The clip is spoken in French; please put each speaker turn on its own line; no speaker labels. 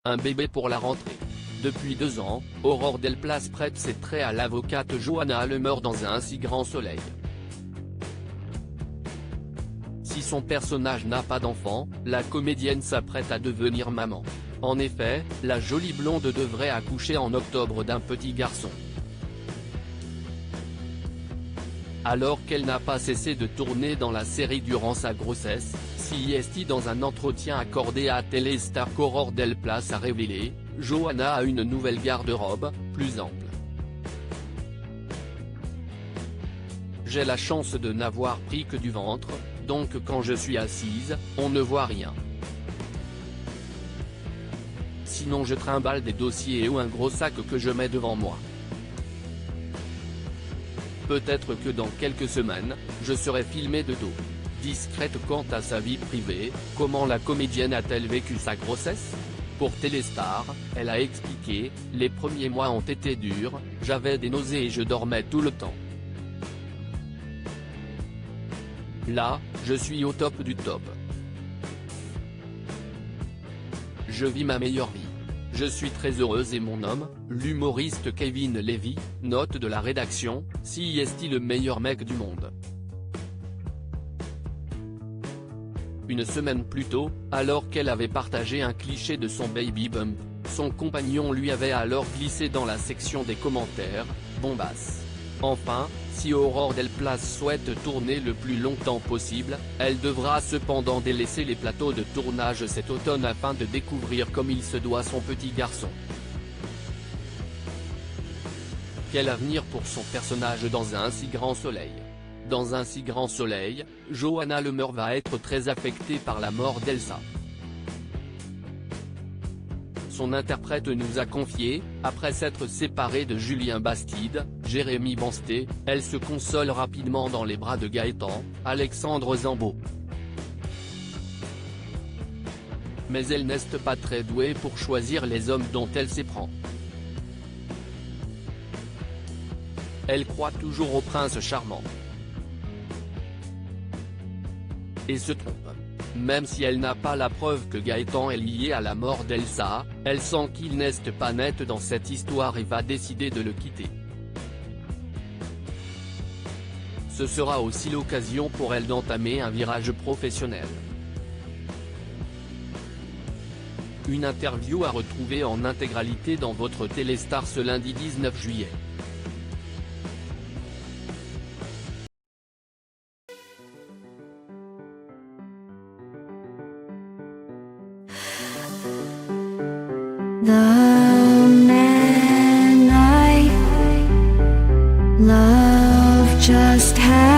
Un bébé pour la rentrée. Depuis 2 ans, Aurore Delplace prête ses traits à l'avocate Johanna Lemeur dans Un si grand soleil. Si son personnage n'a pas d'enfant, la comédienne s'apprête à devenir maman. En effet, la jolie blonde devrait accoucher en octobre d'un petit garçon. Alors qu'elle n'a pas cessé de tourner dans la série durant sa grossesse, CIST dans un entretien accordé à Téléstar qu'Aurore Delplace a révélé, Johanna a une nouvelle garde-robe, plus ample. J'ai la chance de n'avoir pris que du ventre, donc quand je suis assise, on ne voit rien. Sinon je trimballe des dossiers ou un gros sac que je mets devant moi. Peut-être que dans quelques semaines, je serai filmée de dos. Discrète quant à sa vie privée, comment la comédienne a-t-elle vécu sa grossesse? Pour Téléstar, elle a expliqué, « Les premiers mois ont été durs, j'avais des nausées et je dormais tout le temps. Là, je suis au top du top. Je vis ma meilleure vie. Je suis très heureuse et mon homme, l'humoriste Kevin Levy, note de la rédaction, CIST le meilleur mec du monde. » Une semaine plus tôt, alors qu'elle avait partagé un cliché de son baby bump, son compagnon lui avait alors glissé dans la section des commentaires, « Bombasse. Enfin, si Aurore Delplace souhaite tourner le plus longtemps possible, elle devra cependant délaisser les plateaux de tournage cet automne afin de découvrir comme il se doit son petit garçon. Quel avenir pour son personnage dans Un si grand soleil? Dans Un si grand soleil, Johanna Lemeur va être très affectée par la mort d'Elsa. Son interprète nous a confié, après s'être séparée de Julien Bastide, Jérémy Bansté, elle se console rapidement dans les bras de Gaëtan, Alexandre Zambo. Mais elle n'est pas très douée pour choisir les hommes dont elle s'éprend. Elle croit toujours au prince charmant. Et se trompe. Même si elle n'a pas la preuve que Gaëtan est lié à la mort d'Elsa, elle sent qu'il n'est pas net dans cette histoire et va décider de le quitter. Ce sera aussi l'occasion pour elle d'entamer un virage professionnel. Une interview à retrouver en intégralité dans votre Téléstar ce lundi 19 juillet.
The man I love just had